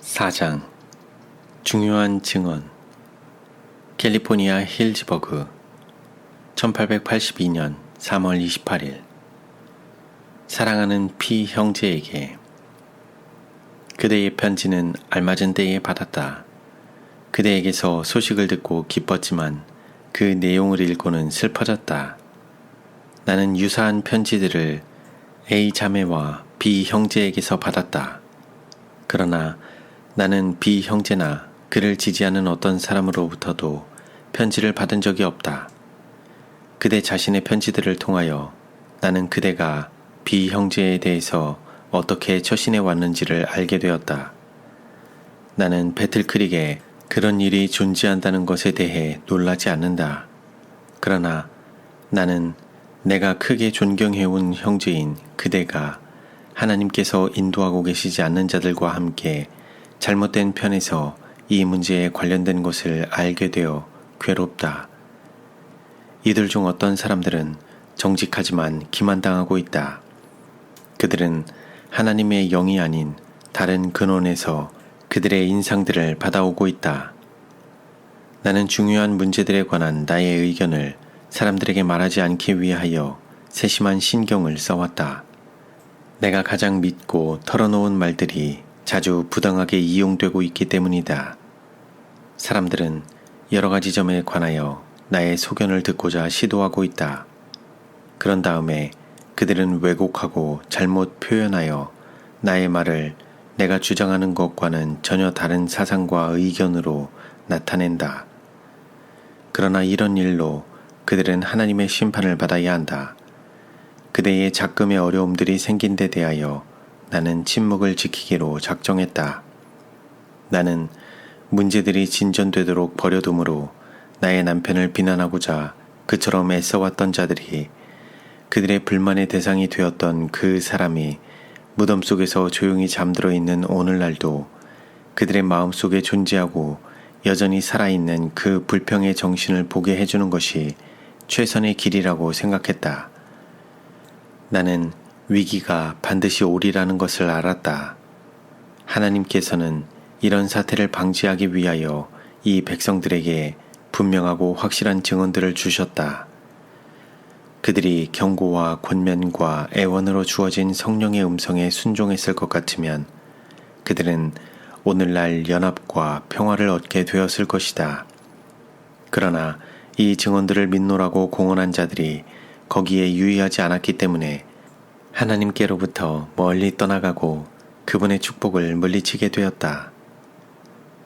4장 중요한 증언. 캘리포니아 힐즈버그 1882년 3월 28일. 사랑하는 피 형제에게 그대의 편지는 알맞은 때에 받았다. 그대에게서 소식을 듣고 기뻤지만 그 내용을 읽고는 슬퍼졌다. 나는 유사한 편지들을 A 자매와 B 형제에게서 받았다. 그러나 나는 B 형제나 그를 지지하는 어떤 사람으로부터도 편지를 받은 적이 없다. 그대 자신의 편지들을 통하여 나는 그대가 B 형제에 대해서 어떻게 처신해 왔는지를 알게 되었다. 나는 배틀크릭에 그런 일이 존재한다는 것에 대해 놀라지 않는다. 그러나 나는 내가 크게 존경해온 형제인 그대가 하나님께서 인도하고 계시지 않는 자들과 함께 잘못된 편에서 이 문제에 관련된 것을 알게 되어 괴롭다. 이들 중 어떤 사람들은 정직하지만 기만당하고 있다. 그들은 하나님의 영이 아닌 다른 근원에서 그들의 인상들을 받아오고 있다. 나는 중요한 문제들에 관한 나의 의견을 사람들에게 말하지 않기 위하여 세심한 신경을 써왔다. 내가 가장 믿고 털어놓은 말들이 자주 부당하게 이용되고 있기 때문이다. 사람들은 여러 가지 점에 관하여 나의 소견을 듣고자 시도하고 있다. 그런 다음에 그들은 왜곡하고 잘못 표현하여 나의 말을 내가 주장하는 것과는 전혀 다른 사상과 의견으로 나타낸다. 그러나 이런 일로 그들은 하나님의 심판을 받아야 한다. 그대의 작금의 어려움들이 생긴 데 대하여 나는 침묵을 지키기로 작정했다. 나는 문제들이 진전되도록 버려둠으로 나의 남편을 비난하고자 그처럼 애써왔던 자들이 그들의 불만의 대상이 되었던 그 사람이 무덤 속에서 조용히 잠들어 있는 오늘날도 그들의 마음속에 존재하고 여전히 살아있는 그 불평의 정신을 보게 해주는 것이 최선의 길이라고 생각했다. 나는 위기가 반드시 오리라는 것을 알았다. 하나님께서는 이런 사태를 방지하기 위하여 이 백성들에게 분명하고 확실한 증언들을 주셨다. 그들이 경고와 권면과 애원으로 주어진 성령의 음성에 순종했을 것 같으면 그들은 오늘날 연합과 평화를 얻게 되었을 것이다. 그러나 이 증언들을 믿노라고 공언한 자들이 거기에 유의하지 않았기 때문에 하나님께로부터 멀리 떠나가고 그분의 축복을 물리치게 되었다.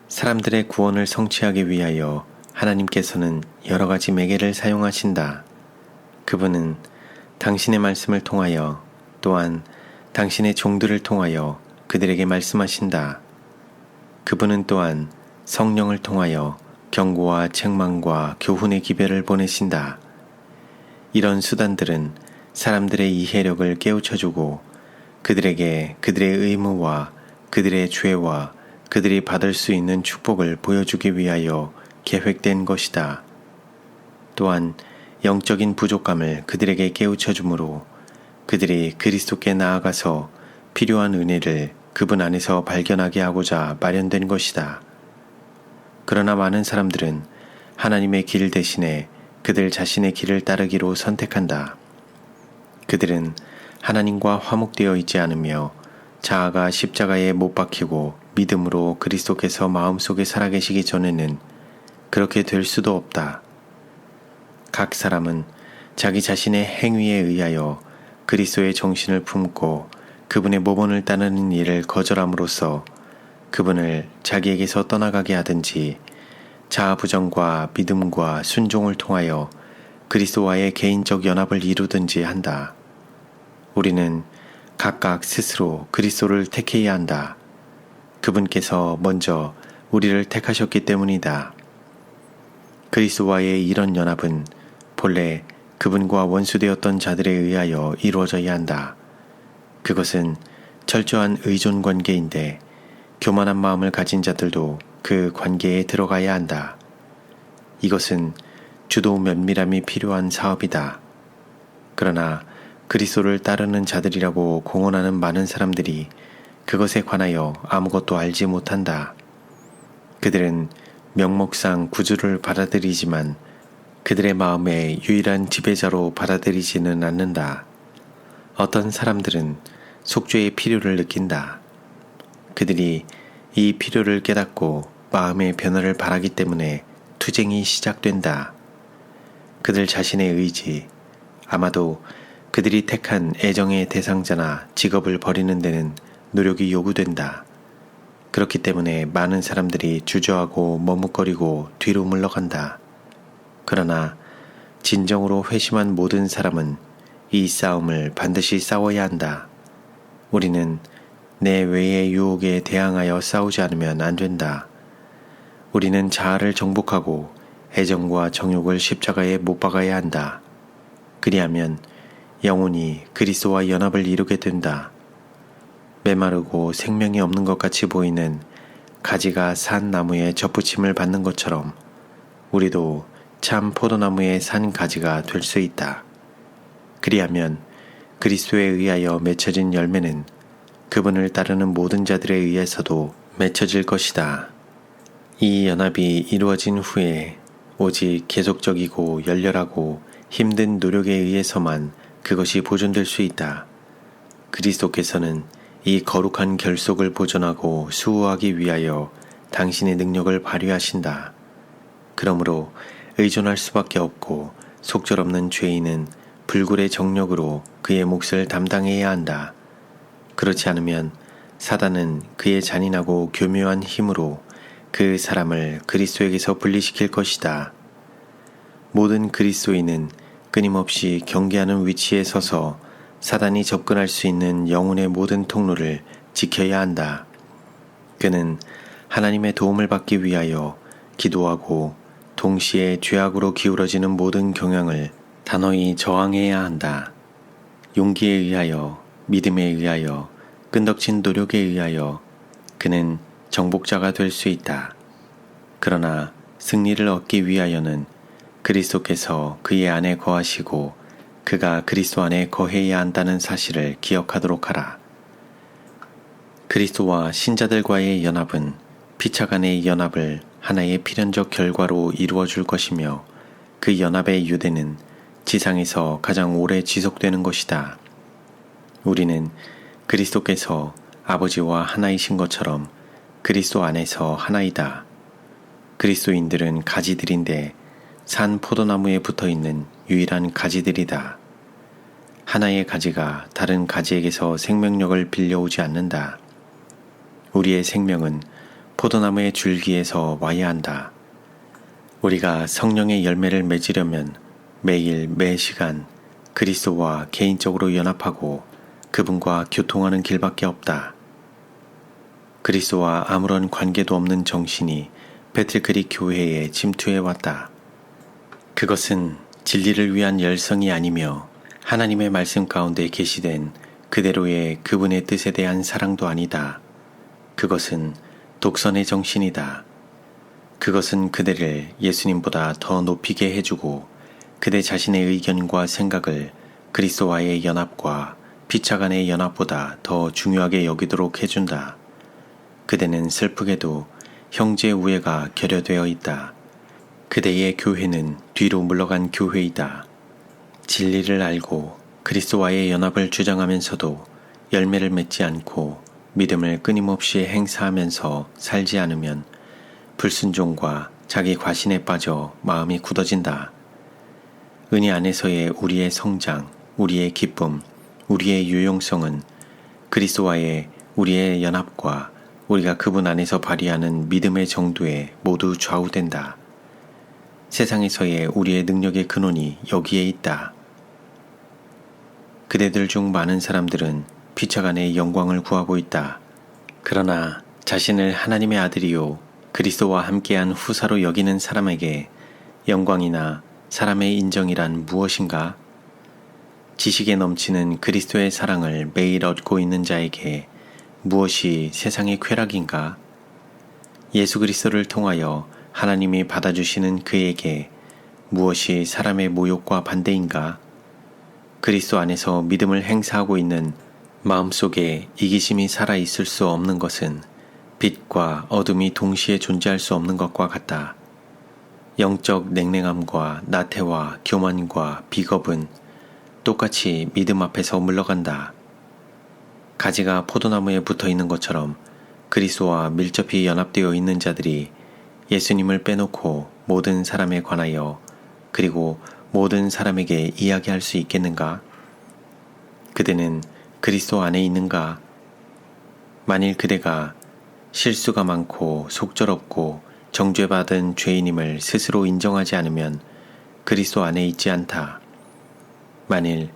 사람들의 구원을 성취하기 위하여 하나님께서는 여러 가지 매개를 사용하신다. 그분은 당신의 말씀을 통하여 또한 당신의 종들을 통하여 그들에게 말씀하신다. 그분은 또한 성령을 통하여 경고와 책망과 교훈의 기별을 보내신다. 이런 수단들은 사람들의 이해력을 깨우쳐주고 그들에게 그들의 의무와 그들의 죄와 그들이 받을 수 있는 축복을 보여주기 위하여 계획된 것이다. 또한 영적인 부족감을 그들에게 깨우쳐주므로 그들이 그리스도께 나아가서 필요한 은혜를 그분 안에서 발견하게 하고자 마련된 것이다. 그러나 많은 사람들은 하나님의 길 대신에 그들 자신의 길을 따르기로 선택한다. 그들은 하나님과 화목되어 있지 않으며 자아가 십자가에 못 박히고 믿음으로 그리스도께서 마음속에 살아계시기 전에는 그렇게 될 수도 없다. 각 사람은 자기 자신의 행위에 의하여 그리스도의 정신을 품고 그분의 모본을 따르는 일을 거절함으로써 그분을 자기에게서 떠나가게 하든지 자아 부정과 믿음과 순종을 통하여 그리스도와의 개인적 연합을 이루든지 한다. 우리는 각각 스스로 그리스도를 택해야 한다. 그분께서 먼저 우리를 택하셨기 때문이다. 그리스도와의 이런 연합은 본래 그분과 원수되었던 자들에 의하여 이루어져야 한다. 그것은 철저한 의존 관계인데 교만한 마음을 가진 자들도 그 관계에 들어가야 한다. 이것은 주도 면밀함이 필요한 사업이다. 그러나 그리스도를 따르는 자들이라고 공언하는 많은 사람들이 그것에 관하여 아무것도 알지 못한다. 그들은 명목상 구주를 받아들이지만 그들의 마음의 유일한 지배자로 받아들이지는 않는다. 어떤 사람들은 속죄의 필요를 느낀다. 그들이 이 필요를 깨닫고 마음의 변화를 바라기 때문에 투쟁이 시작된다. 그들 자신의 의지, 아마도 그들이 택한 애정의 대상자나 직업을 버리는 데는 노력이 요구된다. 그렇기 때문에 많은 사람들이 주저하고 머뭇거리고 뒤로 물러간다. 그러나 진정으로 회심한 모든 사람은 이 싸움을 반드시 싸워야 한다. 우리는 내 외의 유혹에 대항하여 싸우지 않으면 안 된다. 우리는 자아를 정복하고 애정과 정욕을 십자가에 못 박아야 한다. 그리하면 영혼이 그리스도와 연합을 이루게 된다. 메마르고 생명이 없는 것 같이 보이는 가지가 산 나무에 접붙임을 받는 것처럼 우리도 참 포도나무의 산 가지가 될 수 있다. 그리하면 그리스도에 의하여 맺혀진 열매는 그분을 따르는 모든 자들에 의해서도 맺혀질 것이다. 이 연합이 이루어진 후에 오직 계속적이고 열렬하고 힘든 노력에 의해서만 그것이 보존될 수 있다. 그리스도께서는 이 거룩한 결속을 보존하고 수호하기 위하여 당신의 능력을 발휘하신다. 그러므로 의존할 수밖에 없고 속절없는 죄인은 불굴의 정력으로 그의 몫을 담당해야 한다. 그렇지 않으면 사단은 그의 잔인하고 교묘한 힘으로 그 사람을 그리스도에게서 분리시킬 것이다. 모든 그리스도인은 끊임없이 경계하는 위치에 서서 사단이 접근할 수 있는 영혼의 모든 통로를 지켜야 한다. 그는 하나님의 도움을 받기 위하여 기도하고 동시에 죄악으로 기울어지는 모든 경향을 단호히 저항해야 한다. 용기에 의하여, 믿음에 의하여, 끈덕진 노력에 의하여 그는 정복자가 될 수 있다. 그러나 승리를 얻기 위하여는 그리스도께서 그의 안에 거하시고 그가 그리스도 안에 거해야 한다는 사실을 기억하도록 하라. 그리스도와 신자들과의 연합은 피차 간의 연합을 하나의 필연적 결과로 이루어 줄 것이며 그 연합의 유대는 지상에서 가장 오래 지속되는 것이다. 우리는 그리스도께서 아버지와 하나이신 것처럼 그리스도 안에서 하나이다. 그리스도인들은 가지들인데 산 포도나무에 붙어있는 유일한 가지들이다. 하나의 가지가 다른 가지에게서 생명력을 빌려오지 않는다. 우리의 생명은 포도나무의 줄기에서 와야 한다. 우리가 성령의 열매를 맺으려면 매일 매시간 그리스도와 개인적으로 연합하고 그분과 교통하는 길밖에 없다. 그리스도와 아무런 관계도 없는 정신이 배틀크릭 교회에 침투해 왔다. 그것은 진리를 위한 열성이 아니며 하나님의 말씀 가운데 계시된 그대로의 그분의 뜻에 대한 사랑도 아니다. 그것은 독선의 정신이다. 그것은 그대를 예수님보다 더 높이게 해주고 그대 자신의 의견과 생각을 그리스도와의 연합과 피차 간의 연합보다 더 중요하게 여기도록 해준다. 그대는 슬프게도 형제 우애가 결여되어 있다. 그대의 교회는 뒤로 물러간 교회이다. 진리를 알고 그리스도와의 연합을 주장하면서도 열매를 맺지 않고 믿음을 끊임없이 행사하면서 살지 않으면 불순종과 자기 과신에 빠져 마음이 굳어진다. 은혜 안에서의 우리의 성장, 우리의 기쁨, 우리의 유용성은 그리스도와의 우리의 연합과 우리가 그분 안에서 발휘하는 믿음의 정도에 모두 좌우된다. 세상에서의 우리의 능력의 근원이 여기에 있다. 그대들 중 많은 사람들은 피차간의 영광을 구하고 있다. 그러나 자신을 하나님의 아들이요 그리스도와 함께한 후사로 여기는 사람에게 영광이나 사람의 인정이란 무엇인가? 지식에 넘치는 그리스도의 사랑을 매일 얻고 있는 자에게 무엇이 세상의 쾌락인가? 예수 그리스도를 통하여 하나님이 받아주시는 그에게 무엇이 사람의 모욕과 반대인가? 그리스도 안에서 믿음을 행사하고 있는 마음속에 이기심이 살아 있을 수 없는 것은 빛과 어둠이 동시에 존재할 수 없는 것과 같다. 영적 냉랭함과 나태와 교만과 비겁은 똑같이 믿음 앞에서 물러간다. 가지가 포도나무에 붙어 있는 것처럼 그리스도와 밀접히 연합되어 있는 자들이 예수님을 빼놓고 모든 사람에 관하여 그리고 모든 사람에게 이야기할 수 있겠는가? 그대는 그리스도 안에 있는가? 만일 그대가 실수가 많고 속절없고 정죄받은 죄인임을 스스로 인정하지 않으면 그리스도 안에 있지 않다. 만일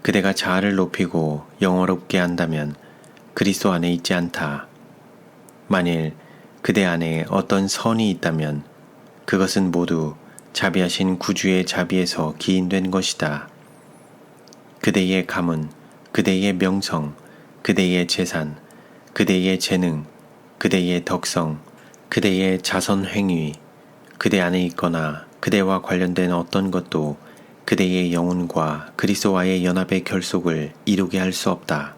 그대가 자아를 높이고 영어롭게 한다면 그리스도 안에 있지 않다. 만일 그대 안에 어떤 선이 있다면 그것은 모두 자비하신 구주의 자비에서 기인된 것이다. 그대의 가문, 그대의 명성, 그대의 재산, 그대의 재능, 그대의 덕성, 그대의 자선 행위, 그대 안에 있거나 그대와 관련된 어떤 것도 그대의 영혼과 그리스도와의 연합의 결속을 이루게 할 수 없다.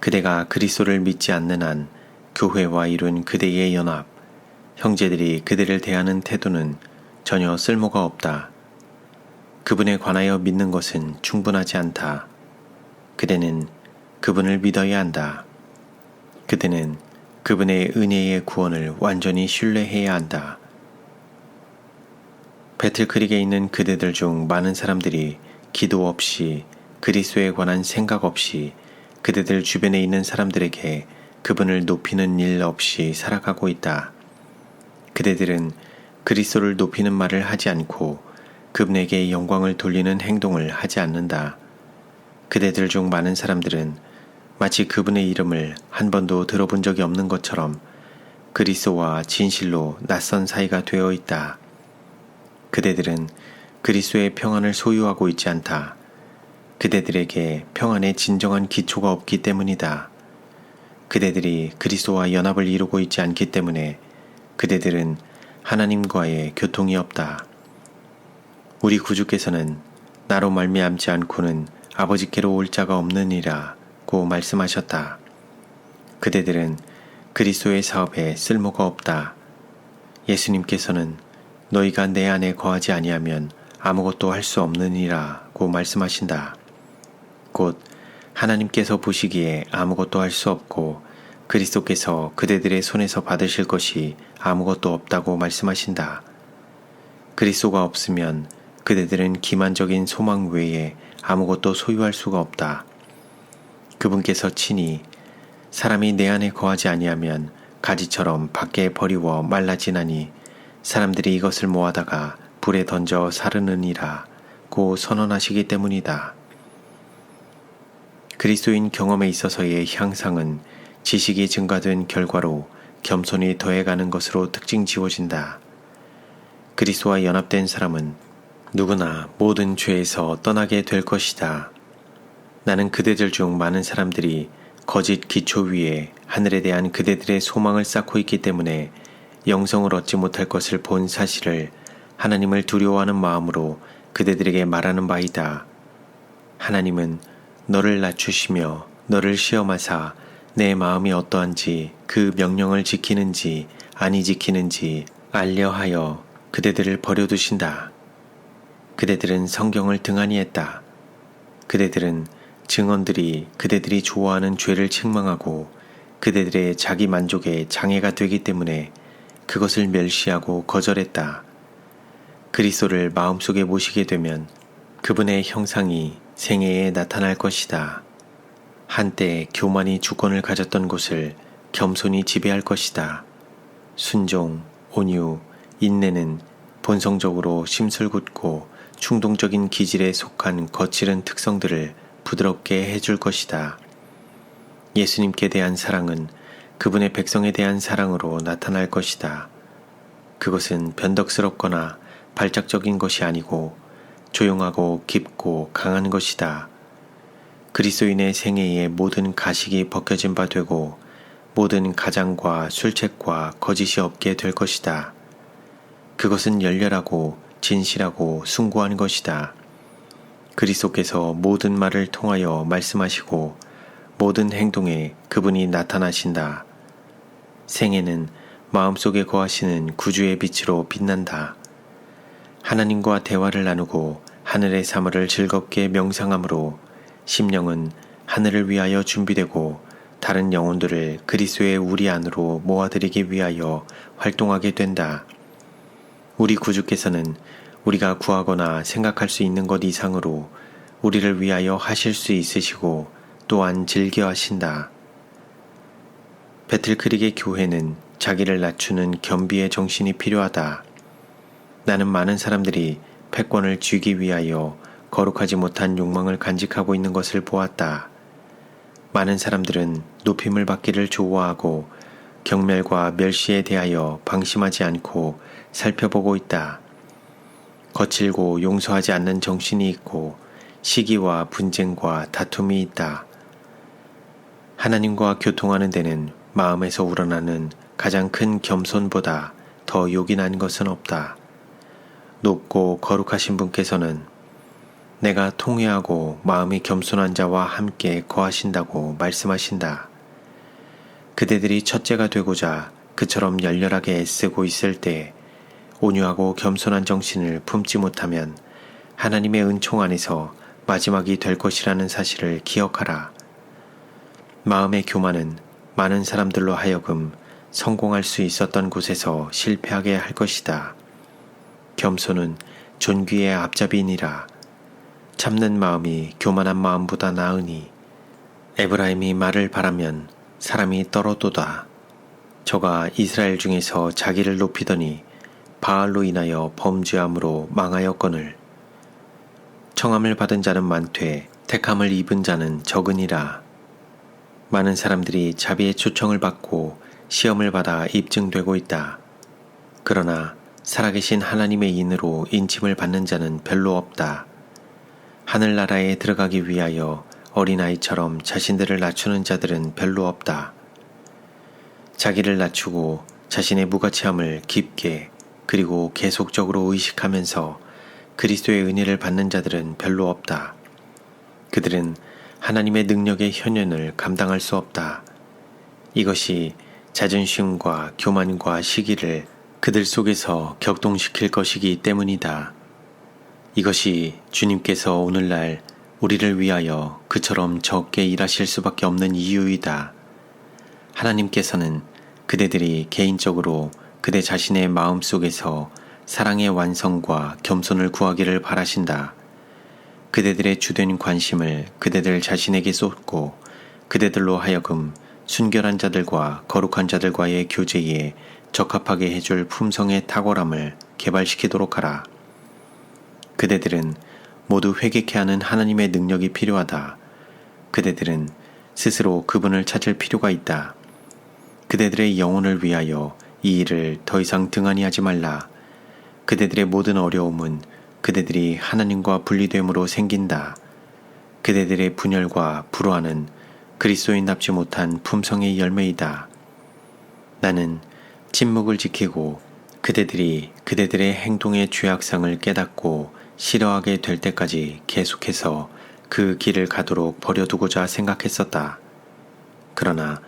그대가 그리스도를 믿지 않는 한 교회와 이룬 그대의 연합, 형제들이 그대를 대하는 태도는 전혀 쓸모가 없다. 그분에 관하여 믿는 것은 충분하지 않다. 그대는 그분을 믿어야 한다. 그대는 그분의 은혜의 구원을 완전히 신뢰해야 한다. 배틀크릭에 있는 그대들 중 많은 사람들이 기도 없이 그리스도에 관한 생각 없이 그대들 주변에 있는 사람들에게 그분을 높이는 일 없이 살아가고 있다. 그대들은 그리스도를 높이는 말을 하지 않고 그분에게 영광을 돌리는 행동을 하지 않는다. 그대들 중 많은 사람들은 마치 그분의 이름을 한 번도 들어본 적이 없는 것처럼 그리스도와 진실로 낯선 사이가 되어 있다. 그대들은 그리스도의 평안을 소유하고 있지 않다. 그대들에게 평안의 진정한 기초가 없기 때문이다. 그대들이 그리스도와 연합을 이루고 있지 않기 때문에 그대들은 하나님과의 교통이 없다. 우리 구주께서는 나로 말미암지 않고는 아버지께로 올 자가 없느니라고 말씀하셨다. 그대들은 그리스도의 사업에 쓸모가 없다. 예수님께서는 너희가 내 안에 거하지 아니하면 아무것도 할 수 없느니라고 말씀하신다. 곧 하나님께서 보시기에 아무것도 할 수 없고 그리스도께서 그대들의 손에서 받으실 것이 아무것도 없다고 말씀하신다. 그리스도가 없으면 그대들은 기만적인 소망 외에 아무것도 소유할 수가 없다. 그분께서 친히 사람이 내 안에 거하지 아니하면 가지처럼 밖에 버리워 말라지나니 사람들이 이것을 모아다가 불에 던져 사르느니라고 선언하시기 때문이다. 그리스도인 경험에 있어서의 향상은 지식이 증가된 결과로 겸손이 더해가는 것으로 특징 지어진다. 그리스도와 연합된 사람은 누구나 모든 죄에서 떠나게 될 것이다. 나는 그대들 중 많은 사람들이 거짓 기초 위에 하늘에 대한 그대들의 소망을 쌓고 있기 때문에 영성을 얻지 못할 것을 본 사실을 하나님을 두려워하는 마음으로 그대들에게 말하는 바이다. 하나님은 너를 낮추시며 너를 시험하사 내 마음이 어떠한지 그 명령을 지키는지 아니 지키는지 알려 하여 그대들을 버려두신다. 그대들은 성경을 등한히 했다. 그대들은 증언들이 그대들이 좋아하는 죄를 책망하고 그대들의 자기 만족에 장애가 되기 때문에 그것을 멸시하고 거절했다. 그리스도를 마음속에 모시게 되면 그분의 형상이 생애에 나타날 것이다. 한때 교만이 주권을 가졌던 곳을 겸손히 지배할 것이다. 순종, 온유, 인내는 본성적으로 심술궂고 충동적인 기질에 속한 거칠은 특성들을 부드럽게 해줄 것이다. 예수님께 대한 사랑은 그분의 백성에 대한 사랑으로 나타날 것이다. 그것은 변덕스럽거나 발작적인 것이 아니고 조용하고 깊고 강한 것이다. 그리스도인의 생애에 모든 가식이 벗겨진 바 되고 모든 가장과 술책과 거짓이 없게 될 것이다. 그것은 열렬하고 진실하고 숭고한 것이다. 그리스도께서 모든 말을 통하여 말씀하시고 모든 행동에 그분이 나타나신다. 생애는 마음속에 거하시는 구주의 빛으로 빛난다. 하나님과 대화를 나누고 하늘의 사물을 즐겁게 명상함으로 심령은 하늘을 위하여 준비되고 다른 영혼들을 그리스도의 우리 안으로 모아들이기 위하여 활동하게 된다. 우리 구주께서는 우리가 구하거나 생각할 수 있는 것 이상으로 우리를 위하여 하실 수 있으시고 또한 즐겨하신다. 배틀크릭의 교회는 자기를 낮추는 겸비의 정신이 필요하다. 나는 많은 사람들이 패권을 쥐기 위하여 거룩하지 못한 욕망을 간직하고 있는 것을 보았다. 많은 사람들은 높임을 받기를 좋아하고 경멸과 멸시에 대하여 방심하지 않고 살펴보고 있다. 거칠고 용서하지 않는 정신이 있고 시기와 분쟁과 다툼이 있다. 하나님과 교통하는 데는 마음에서 우러나는 가장 큰 겸손보다 더 요긴한 것은 없다. 높고 거룩하신 분께서는 내가 통회하고 마음이 겸손한 자와 함께 거하신다고 말씀하신다. 그대들이 첫째가 되고자 그처럼 열렬하게 애쓰고 있을 때 온유하고 겸손한 정신을 품지 못하면 하나님의 은총 안에서 마지막이 될 것이라는 사실을 기억하라. 마음의 교만은 많은 사람들로 하여금 성공할 수 있었던 곳에서 실패하게 할 것이다. 겸손은 존귀의 앞잡이니라. 참는 마음이 교만한 마음보다 나으니 에브라임이 말을 바라면 사람이 떨어도다. 저가 이스라엘 중에서 자기를 높이더니 바알로 인하여 범죄함으로 망하였거늘. 청함을 받은 자는 많되 택함을 입은 자는 적으니라. 많은 사람들이 자비의 초청을 받고 시험을 받아 입증되고 있다. 그러나 살아계신 하나님의 인으로 인침을 받는 자는 별로 없다. 하늘나라에 들어가기 위하여 어린아이처럼 자신들을 낮추는 자들은 별로 없다. 자기를 낮추고 자신의 무가치함을 깊게 그리고 계속적으로 의식하면서 그리스도의 은혜를 받는 자들은 별로 없다. 그들은 하나님의 능력의 현현을 감당할 수 없다. 이것이 자존심과 교만과 시기를 그들 속에서 격동시킬 것이기 때문이다. 이것이 주님께서 오늘날 우리를 위하여 그처럼 적게 일하실 수밖에 없는 이유이다. 하나님께서는 그대들이 개인적으로 그대 자신의 마음 속에서 사랑의 완성과 겸손을 구하기를 바라신다. 그대들의 주된 관심을 그대들 자신에게 쏟고 그대들로 하여금 순결한 자들과 거룩한 자들과의 교제에 적합하게 해줄 품성의 탁월함을 개발시키도록 하라. 그대들은 모두 회개케 하는 하나님의 능력이 필요하다. 그대들은 스스로 그분을 찾을 필요가 있다. 그대들의 영혼을 위하여 이 일을 더 이상 등한히 하지 말라. 그대들의 모든 어려움은 그대들이 하나님과 분리됨으로 생긴다. 그대들의 분열과 불화는 그리스도인답지 못한 품성의 열매이다. 나는 침묵을 지키고 그대들이 그대들의 행동의 죄악상을 깨닫고 싫어하게 될 때까지 계속해서 그 길을 가도록 버려두고자 생각했었다. 그러나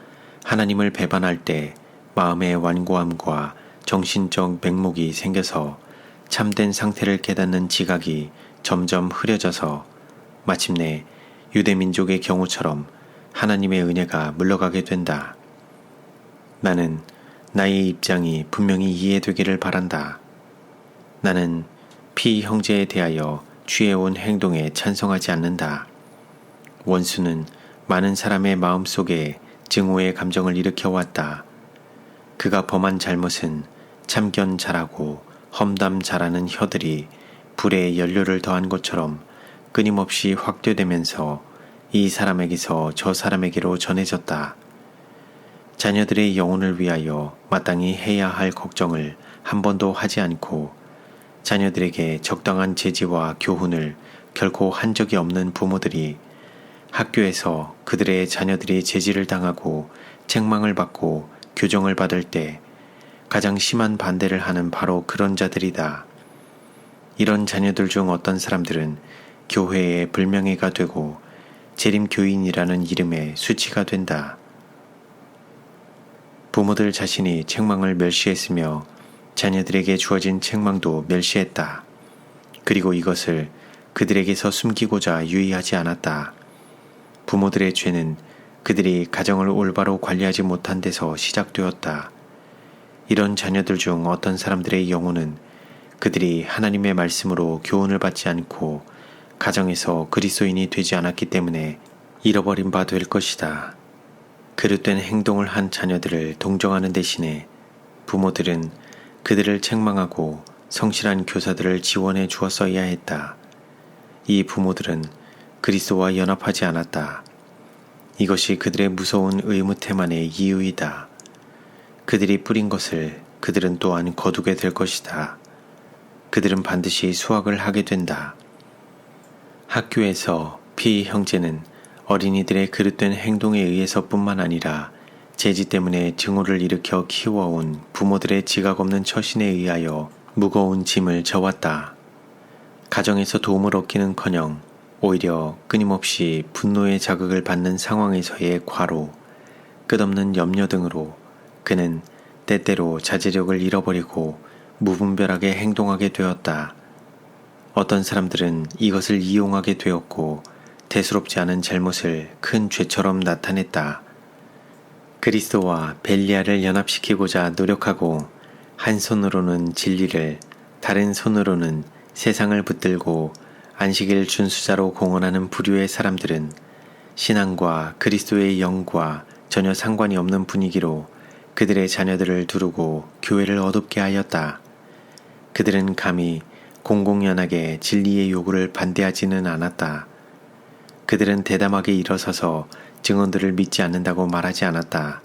하나님을 배반할 때 마음의 완고함과 정신적 맹목이 생겨서 참된 상태를 깨닫는 지각이 점점 흐려져서 마침내 유대민족의 경우처럼 하나님의 은혜가 물러가게 된다. 나는 나의 입장이 분명히 이해되기를 바란다. 나는 피 형제에 대하여 취해온 행동에 찬성하지 않는다. 원수는 많은 사람의 마음속에 증오의 감정을 일으켜왔다. 그가 범한 잘못은 참견 잘하고 험담 잘하는 혀들이 불에 연료를 더한 것처럼 끊임없이 확대되면서 이 사람에게서 저 사람에게로 전해졌다. 자녀들의 영혼을 위하여 마땅히 해야 할 걱정을 한 번도 하지 않고 자녀들에게 적당한 제지와 교훈을 결코 한 적이 없는 부모들이 학교에서 그들의 자녀들이 제지를 당하고 책망을 받고 교정을 받을 때 가장 심한 반대를 하는 바로 그런 자들이다. 이런 자녀들 중 어떤 사람들은 교회의 불명예가 되고 재림교인이라는 이름의 수치가 된다. 부모들 자신이 책망을 멸시했으며 자녀들에게 주어진 책망도 멸시했다. 그리고 이것을 그들에게서 숨기고자 유의하지 않았다. 부모들의 죄는 그들이 가정을 올바로 관리하지 못한 데서 시작되었다. 이런 자녀들 중 어떤 사람들의 영혼은 그들이 하나님의 말씀으로 교훈을 받지 않고 가정에서 그리스도인이 되지 않았기 때문에 잃어버린 바 될 것이다. 그릇된 행동을 한 자녀들을 동정하는 대신에 부모들은 그들을 책망하고 성실한 교사들을 지원해 주었어야 했다. 이 부모들은 그리스도와 연합하지 않았다. 이것이 그들의 무서운 의무태만의 이유이다. 그들이 뿌린 것을 그들은 또한 거두게 될 것이다. 그들은 반드시 수확을 하게 된다. 학교에서 피 형제는 어린이들의 그릇된 행동에 의해서뿐만 아니라 재지 때문에 증오를 일으켜 키워온 부모들의 지각 없는 처신에 의하여 무거운 짐을 져왔다. 가정에서 도움을 얻기는커녕 오히려 끊임없이 분노의 자극을 받는 상황에서의 과로, 끝없는 염려 등으로 그는 때때로 자제력을 잃어버리고 무분별하게 행동하게 되었다. 어떤 사람들은 이것을 이용하게 되었고 대수롭지 않은 잘못을 큰 죄처럼 나타냈다. 그리스도와 벨리알을 연합시키고자 노력하고 한 손으로는 진리를, 다른 손으로는 세상을 붙들고 안식일 준수자로 공언하는 부류의 사람들은 신앙과 그리스도의 영과 전혀 상관이 없는 분위기로 그들의 자녀들을 두르고 교회를 어둡게 하였다. 그들은 감히 공공연하게 진리의 요구를 반대하지는 않았다. 그들은 대담하게 일어서서 증언들을 믿지 않는다고 말하지 않았다.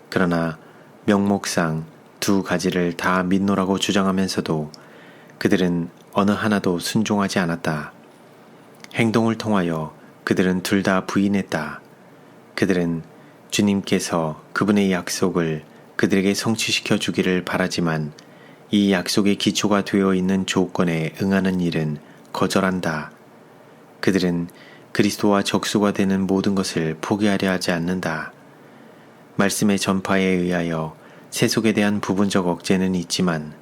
그러나 명목상 두 가지를 다 믿노라고 주장하면서도 그들은 어느 하나도 순종하지 않았다. 행동을 통하여 그들은 둘 다 부인했다. 그들은 주님께서 그분의 약속을 그들에게 성취시켜 주기를 바라지만 이 약속의 기초가 되어 있는 조건에 응하는 일은 거절한다. 그들은 그리스도와 적수가 되는 모든 것을 포기하려 하지 않는다. 말씀의 전파에 의하여 세속에 대한 부분적 억제는 있지만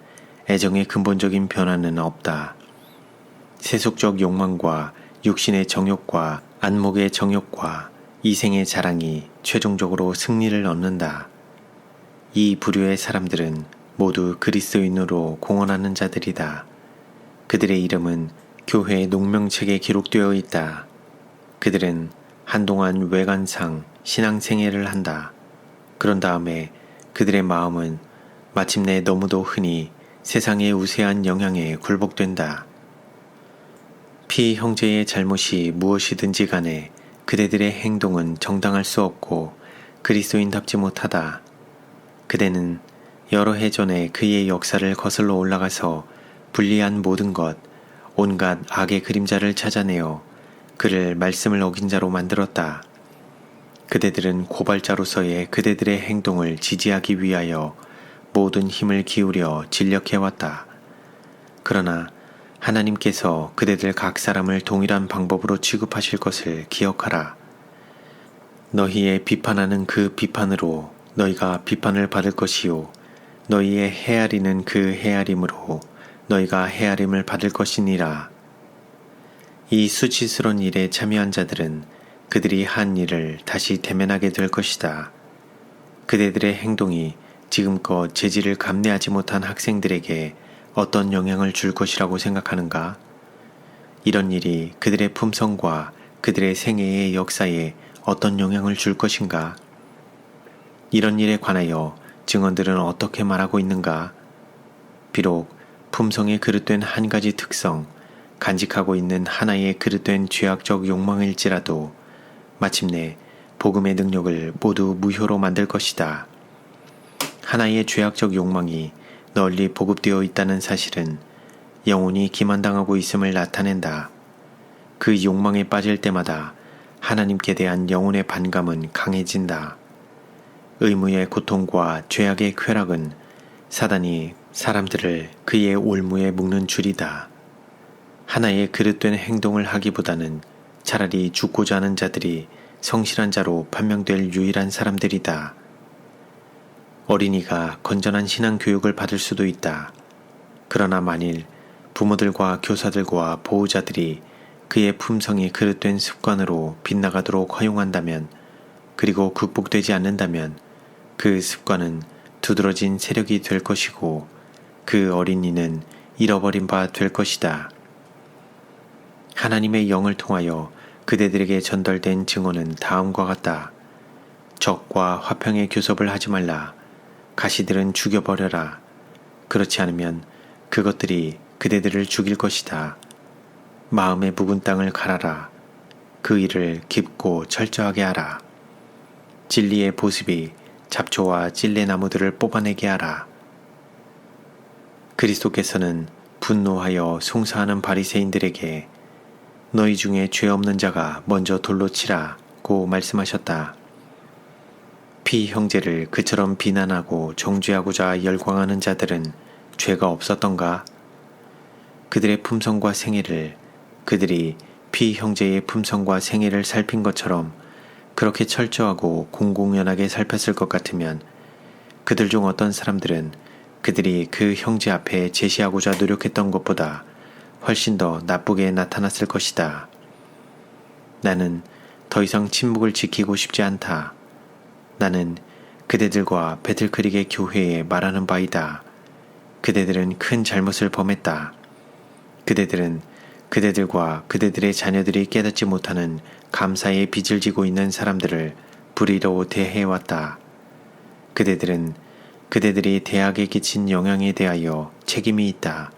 애정의 근본적인 변화는 없다. 세속적 욕망과 육신의 정욕과 안목의 정욕과 이생의 자랑이 최종적으로 승리를 얻는다. 이 부류의 사람들은 모두 그리스도인으로 공언하는 자들이다. 그들의 이름은 교회의 농명책에 기록되어 있다. 그들은 한동안 외관상 신앙생애를 한다. 그런 다음에 그들의 마음은 마침내 너무도 흔히 세상의 우세한 영향에 굴복된다. 피 형제의 잘못이 무엇이든지 간에 그대들의 행동은 정당할 수 없고 그리스도인답지 못하다. 그대는 여러 해 전에 그의 역사를 거슬러 올라가서 불리한 모든 것, 온갖 악의 그림자를 찾아내어 그를 말씀을 어긴 자로 만들었다. 그대들은 고발자로서의 그대들의 행동을 지지하기 위하여 모든 힘을 기울여 진력해왔다. 그러나 하나님께서 그대들 각 사람을 동일한 방법으로 취급하실 것을 기억하라. 너희의 비판하는 그 비판으로 너희가 비판을 받을 것이요 너희의 헤아리는 그 헤아림으로 너희가 헤아림을 받을 것이니라. 이 수치스러운 일에 참여한 자들은 그들이 한 일을 다시 대면하게 될 것이다. 그대들의 행동이 지금껏 재질을 감내하지 못한 학생들에게 어떤 영향을 줄 것이라고 생각하는가? 이런 일이 그들의 품성과 그들의 생애의 역사에 어떤 영향을 줄 것인가? 이런 일에 관하여 증언들은 어떻게 말하고 있는가? 비록 품성에 그릇된 한 가지 특성, 간직하고 있는 하나의 그릇된 죄악적 욕망일지라도 마침내 복음의 능력을 모두 무효로 만들 것이다. 하나의 죄악적 욕망이 널리 보급되어 있다는 사실은 영혼이 기만당하고 있음을 나타낸다. 그 욕망에 빠질 때마다 하나님께 대한 영혼의 반감은 강해진다. 의무의 고통과 죄악의 쾌락은 사단이 사람들을 그의 올무에 묶는 줄이다. 하나의 그릇된 행동을 하기보다는 차라리 죽고자 하는 자들이 성실한 자로 판명될 유일한 사람들이다. 어린이가 건전한 신앙 교육을 받을 수도 있다. 그러나 만일 부모들과 교사들과 보호자들이 그의 품성이 그릇된 습관으로 빗나가도록 허용한다면, 그리고 극복되지 않는다면 그 습관은 두드러진 세력이 될 것이고 그 어린이는 잃어버린 바 될 것이다. 하나님의 영을 통하여 그대들에게 전달된 증언은 다음과 같다. 적과 화평의 교섭을 하지 말라. 가시들은 죽여버려라. 그렇지 않으면 그것들이 그대들을 죽일 것이다. 마음의 묵은 땅을 갈아라. 그 일을 깊고 철저하게 하라. 진리의 보습이 잡초와 찔레나무들을 뽑아내게 하라. 그리스도께서는 분노하여 송사하는 바리새인들에게 너희 중에 죄 없는 자가 먼저 돌로 치라고 말씀하셨다. 피 형제를 그처럼 비난하고 정죄하고자 열광하는 자들은 죄가 없었던가? 그들의 품성과 생애를, 그들이 피 형제의 품성과 생애를 살핀 것처럼 그렇게 철저하고 공공연하게 살폈을 것 같으면 그들 중 어떤 사람들은 그들이 그 형제 앞에 제시하고자 노력했던 것보다 훨씬 더 나쁘게 나타났을 것이다. 나는 더 이상 침묵을 지키고 싶지 않다. 나는 그대들과 배틀크릭의 교회에 말하는 바이다. 그대들은 큰 잘못을 범했다. 그대들은 그대들과 그대들의 자녀들이 깨닫지 못하는 감사의 빚을 지고 있는 사람들을 불의로 대해왔다. 그대들은 그대들이 대학에 끼친 영향에 대하여 책임이 있다.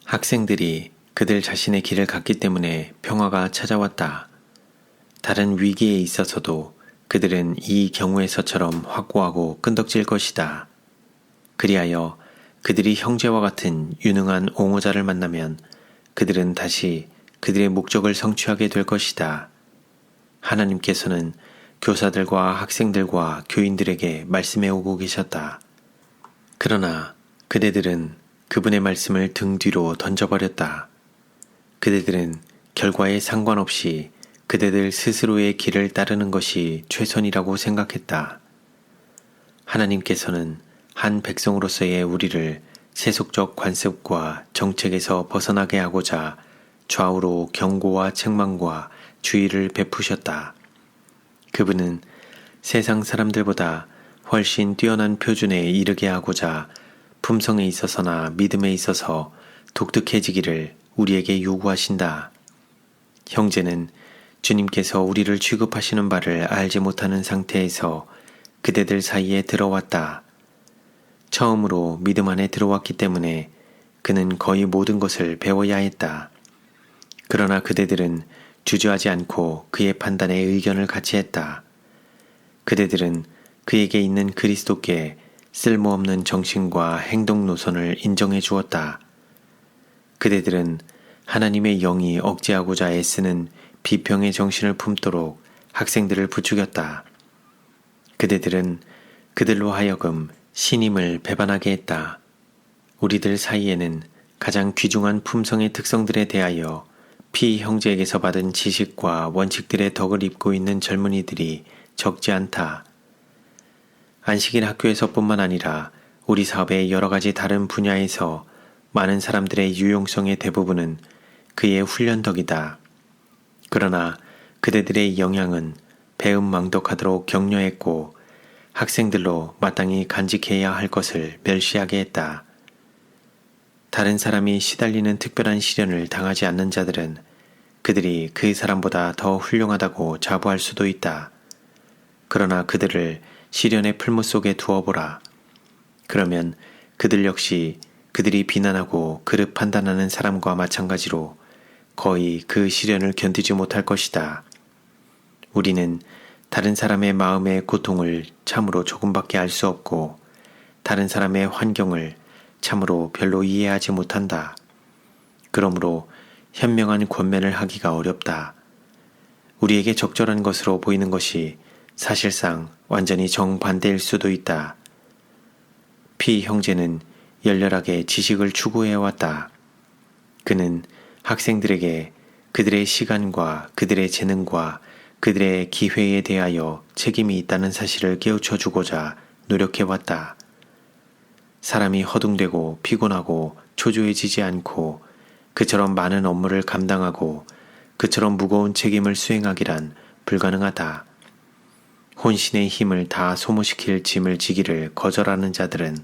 학생들이 그들 자신의 길을 갔기 때문에 평화가 찾아왔다. 다른 위기에 있어서도 그들은 이 경우에서처럼 확고하고 끈덕질 것이다. 그리하여 그들이 형제와 같은 유능한 옹호자를 만나면 그들은 다시 그들의 목적을 성취하게 될 것이다. 하나님께서는 교사들과 학생들과 교인들에게 말씀해 오고 계셨다. 그러나 그대들은 그분의 말씀을 등 뒤로 던져버렸다. 그대들은 결과에 상관없이 그대들 스스로의 길을 따르는 것이 최선이라고 생각했다. 하나님께서는 한 백성으로서의 우리를 세속적 관습과 정책에서 벗어나게 하고자 좌우로 경고와 책망과 주의를 베푸셨다. 그분은 세상 사람들보다 훨씬 뛰어난 표준에 이르게 하고자 품성에 있어서나 믿음에 있어서 독특해지기를 우리에게 요구하신다. 형제는 주님께서 우리를 취급하시는 바를 알지 못하는 상태에서 그대들 사이에 들어왔다. 처음으로 믿음 안에 들어왔기 때문에 그는 거의 모든 것을 배워야 했다. 그러나 그대들은 주저하지 않고 그의 판단에 의견을 같이 했다. 그대들은 그에게 있는 그리스도께 쓸모없는 정신과 행동 노선을 인정해 주었다. 그대들은 하나님의 영이 억제하고자 애쓰는 비평의 정신을 품도록 학생들을 부추겼다. 그대들은 그들로 하여금 신임을 배반하게 했다. 우리들 사이에는 가장 귀중한 품성의 특성들에 대하여 피 형제에게서 받은 지식과 원칙들의 덕을 입고 있는 젊은이들이 적지 않다. 안식일 학교에서뿐만 아니라 우리 사업의 여러 가지 다른 분야에서 많은 사람들의 유용성의 대부분은 그의 훈련 덕이다. 그러나 그대들의 영향은 배은망덕하도록 격려했고 학생들로 마땅히 간직해야 할 것을 멸시하게 했다. 다른 사람이 시달리는 특별한 시련을 당하지 않는 자들은 그들이 그 사람보다 더 훌륭하다고 자부할 수도 있다. 그러나 그들을 시련의 풀무 속에 두어보라. 그러면 그들 역시 그들이 비난하고 그릇 판단하는 사람과 마찬가지로 거의 그 시련을 견디지 못할 것이다. 우리는 다른 사람의 마음의 고통을 참으로 조금밖에 알 수 없고 다른 사람의 환경을 참으로 별로 이해하지 못한다. 그러므로 현명한 권면을 하기가 어렵다. 우리에게 적절한 것으로 보이는 것이 사실상 완전히 정반대일 수도 있다. 피 형제는 열렬하게 지식을 추구해왔다. 그는 학생들에게 그들의 시간과 그들의 재능과 그들의 기회에 대하여 책임이 있다는 사실을 깨우쳐 주고자 노력해왔다. 사람이 허둥대고 피곤하고 초조해지지 않고 그처럼 많은 업무를 감당하고 그처럼 무거운 책임을 수행하기란 불가능하다. 혼신의 힘을 다 소모시킬 짐을 지기를 거절하는 자들은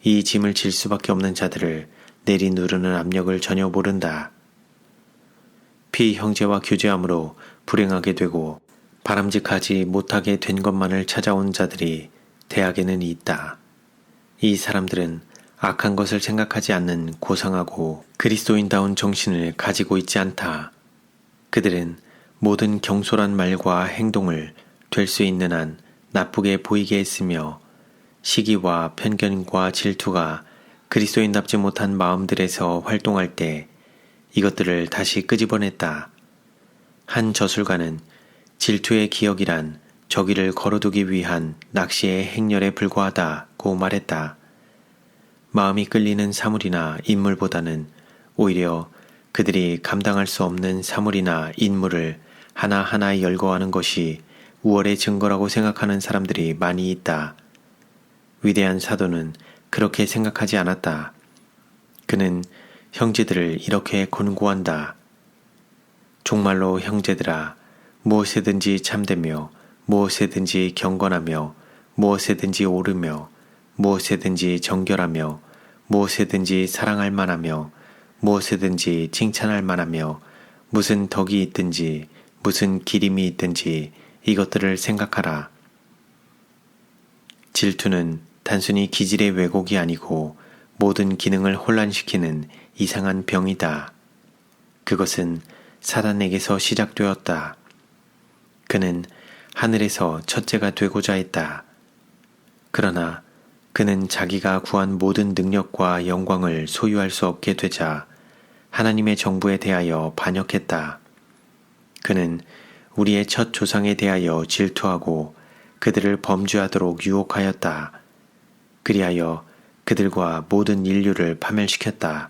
이 짐을 질 수밖에 없는 자들을 내리누르는 압력을 전혀 모른다. 피형제와 교제함으로 불행하게 되고 바람직하지 못하게 된 것만을 찾아온 자들이 대학에는 있다. 이 사람들은 악한 것을 생각하지 않는 고상하고 그리스도인다운 정신을 가지고 있지 않다. 그들은 모든 경솔한 말과 행동을 될 수 있는 한 나쁘게 보이게 했으며 시기와 편견과 질투가 그리스도인답지 못한 마음들에서 활동할 때 이것들을 다시 끄집어냈다. 한 저술가는 질투의 기억이란 저기를 걸어두기 위한 낚시의 행렬에 불과하다고 말했다. 마음이 끌리는 사물이나 인물보다는 오히려 그들이 감당할 수 없는 사물이나 인물을 하나하나 열거하는 것이 우월의 증거라고 생각하는 사람들이 많이 있다. 위대한 사도는 그렇게 생각하지 않았다. 그는 형제들을 이렇게 권고한다. 종말로 형제들아, 무엇에든지 참되며 무엇에든지 경건하며 무엇에든지 옳으며 무엇에든지 정결하며 무엇에든지 사랑할 만하며 무엇에든지 칭찬할 만하며 무슨 덕이 있든지 무슨 기림이 있든지 이것들을 생각하라. 질투는 단순히 기질의 왜곡이 아니고 모든 기능을 혼란시키는 이상한 병이다. 그것은 사단에게서 시작되었다. 그는 하늘에서 첫째가 되고자 했다. 그러나 그는 자기가 구한 모든 능력과 영광을 소유할 수 없게 되자 하나님의 정부에 대하여 반역했다. 그는 우리의 첫 조상에 대하여 질투하고 그들을 범죄하도록 유혹하였다. 그리하여 그들과 모든 인류를 파멸시켰다.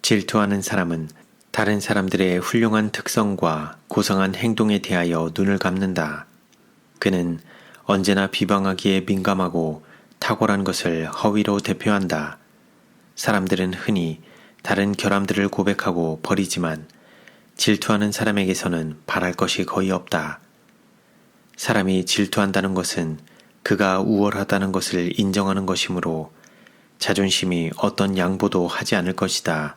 질투하는 사람은 다른 사람들의 훌륭한 특성과 고상한 행동에 대하여 눈을 감는다. 그는 언제나 비방하기에 민감하고 탁월한 것을 허위로 대표한다. 사람들은 흔히 다른 결함들을 고백하고 버리지만 질투하는 사람에게서는 바랄 것이 거의 없다. 사람이 질투한다는 것은 그가 우월하다는 것을 인정하는 것이므로 자존심이 어떤 양보도 하지 않을 것이다.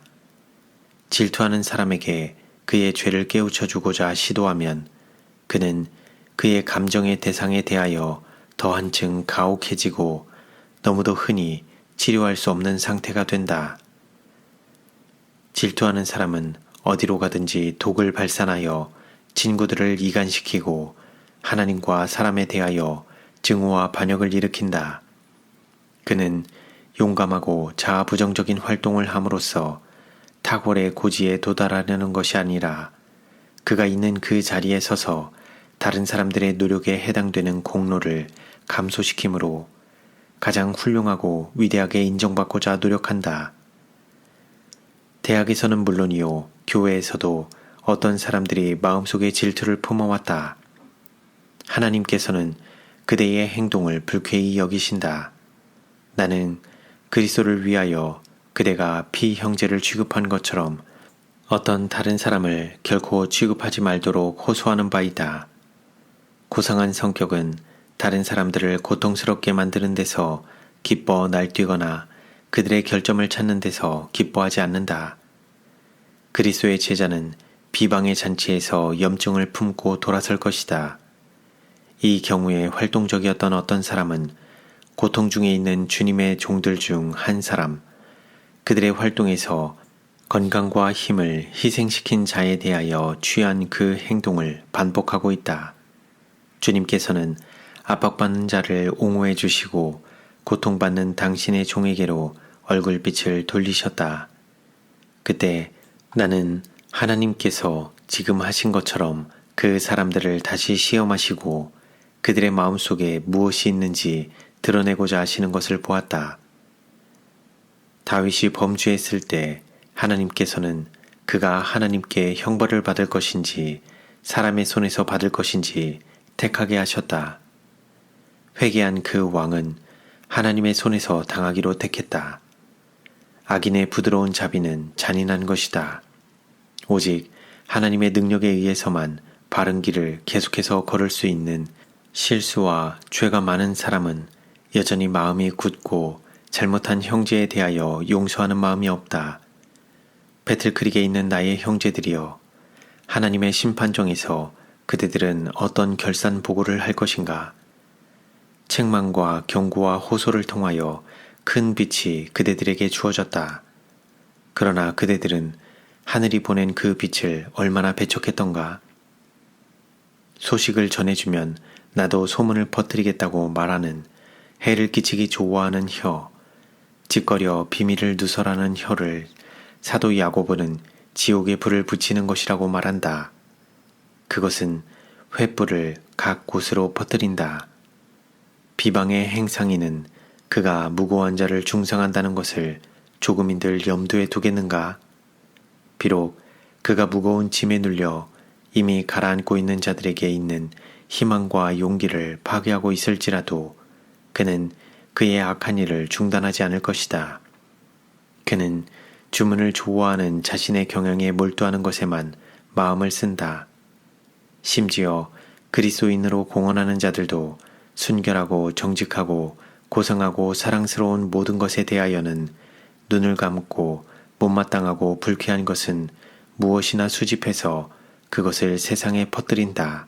질투하는 사람에게 그의 죄를 깨우쳐 주고자 시도하면 그는 그의 감정의 대상에 대하여 더 한층 가혹해지고 너무도 흔히 치료할 수 없는 상태가 된다. 질투하는 사람은 어디로 가든지 독을 발산하여 친구들을 이간시키고 하나님과 사람에 대하여 증오와 반역을 일으킨다. 그는 용감하고 자아부정적인 활동을 함으로써 탁월의 고지에 도달하려는 것이 아니라 그가 있는 그 자리에 서서 다른 사람들의 노력에 해당되는 공로를 감소시키므로 가장 훌륭하고 위대하게 인정받고자 노력한다. 대학에서는 물론이요, 교회에서도 어떤 사람들이 마음속에 질투를 품어왔다. 하나님께서는 그대의 행동을 불쾌히 여기신다. 나는 그리스도를 위하여 그대가 피형제를 취급한 것처럼 어떤 다른 사람을 결코 취급하지 말도록 호소하는 바이다. 고상한 성격은 다른 사람들을 고통스럽게 만드는 데서 기뻐 날뛰거나 그들의 결점을 찾는 데서 기뻐하지 않는다. 그리스도의 제자는 비방의 잔치에서 염증을 품고 돌아설 것이다. 이 경우에 활동적이었던 어떤 사람은 고통 중에 있는 주님의 종들 중 한 사람, 그들의 활동에서 건강과 힘을 희생시킨 자에 대하여 취한 그 행동을 반복하고 있다. 주님께서는 압박받는 자를 옹호해 주시고 고통받는 당신의 종에게로 얼굴빛을 돌리셨다. 그때 나는 하나님께서 지금 하신 것처럼 그 사람들을 다시 시험하시고 그들의 마음속에 무엇이 있는지 드러내고자 하시는 것을 보았다. 다윗이 범죄했을 때 하나님께서는 그가 하나님께 형벌을 받을 것인지 사람의 손에서 받을 것인지 택하게 하셨다. 회개한 그 왕은 하나님의 손에서 당하기로 택했다. 악인의 부드러운 자비는 잔인한 것이다. 오직 하나님의 능력에 의해서만 바른 길을 계속해서 걸을 수 있는 실수와 죄가 많은 사람은 여전히 마음이 굳고 잘못한 형제에 대하여 용서하는 마음이 없다. 배틀크릭에 있는 나의 형제들이여, 하나님의 심판정에서 그대들은 어떤 결산 보고를 할 것인가? 책망과 경고와 호소를 통하여 큰 빛이 그대들에게 주어졌다. 그러나 그대들은 하늘이 보낸 그 빛을 얼마나 배척했던가? 소식을 전해주면 나도 소문을 퍼뜨리겠다고 말하는 해를 끼치기 좋아하는 혀, 짓거려 비밀을 누설하는 혀를 사도 야고보는 지옥의 불을 붙이는 것이라고 말한다. 그것은 횃불을 각 곳으로 퍼뜨린다. 비방의 행상이는 그가 무고한 자를 중상한다는 것을 조금인들 염두에 두겠는가? 비록 그가 무거운 짐에 눌려 이미 가라앉고 있는 자들에게 있는 희망과 용기를 파괴하고 있을지라도 그는 그의 악한 일을 중단하지 않을 것이다. 그는 주문을 좋아하는 자신의 경영에 몰두하는 것에만 마음을 쓴다. 심지어 그리스도인으로 공언하는 자들도 순결하고 정직하고 고상하고 사랑스러운 모든 것에 대하여는 눈을 감고 못마땅하고 불쾌한 것은 무엇이나 수집해서 그것을 세상에 퍼뜨린다.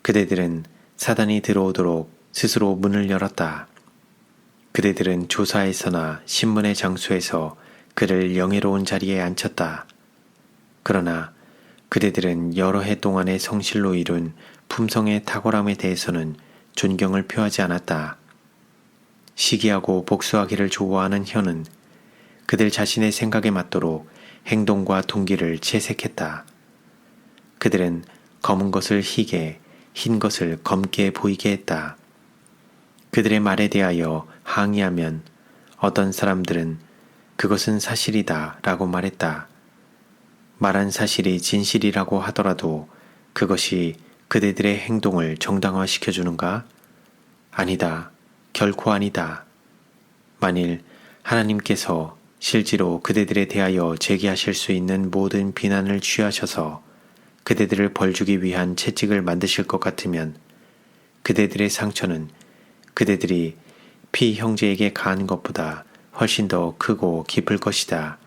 그대들은 사단이 들어오도록 스스로 문을 열었다. 그대들은 조사에서나 신문의 장소에서 그를 영예로운 자리에 앉혔다. 그러나 그대들은 여러 해 동안의 성실로 이룬 품성의 탁월함에 대해서는 존경을 표하지 않았다. 시기하고 복수하기를 좋아하는 혀는 그들 자신의 생각에 맞도록 행동과 동기를 채색했다. 그들은 검은 것을 희게, 흰 것을 검게 보이게 했다. 그들의 말에 대하여 항의하면 어떤 사람들은 그것은 사실이다 라고 말했다. 말한 사실이 진실이라고 하더라도 그것이 그대들의 행동을 정당화시켜주는가? 아니다. 결코 아니다. 만일 하나님께서 실제로 그대들에 대하여 제기하실 수 있는 모든 비난을 취하셔서 그대들을 벌주기 위한 채찍을 만드실 것 같으면 그대들의 상처는 그대들이 피 형제에게 가한 것보다 훨씬 더 크고 깊을 것이다.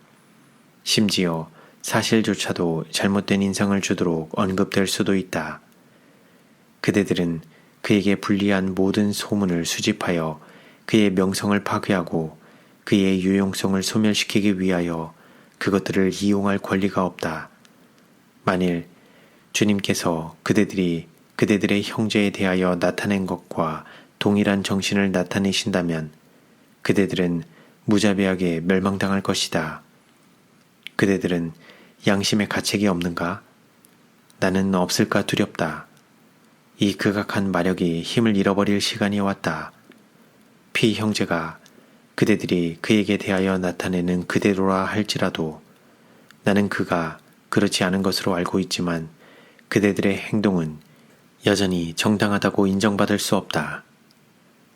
심지어 사실조차도 잘못된 인상을 주도록 언급될 수도 있다. 그대들은 그에게 불리한 모든 소문을 수집하여 그의 명성을 파괴하고 그의 유용성을 소멸시키기 위하여 그것들을 이용할 권리가 없다. 만일 주님께서 그대들이 그대들의 형제에 대하여 나타낸 것과 동일한 정신을 나타내신다면 그대들은 무자비하게 멸망당할 것이다. 그대들은 양심의 가책이 없는가? 나는 없을까 두렵다. 이 극악한 마력이 힘을 잃어버릴 시간이 왔다. 피 형제가 그대들이 그에게 대하여 나타내는 그대로라 할지라도 나는 그가 그렇지 않은 것으로 알고 있지만 그대들의 행동은 여전히 정당하다고 인정받을 수 없다.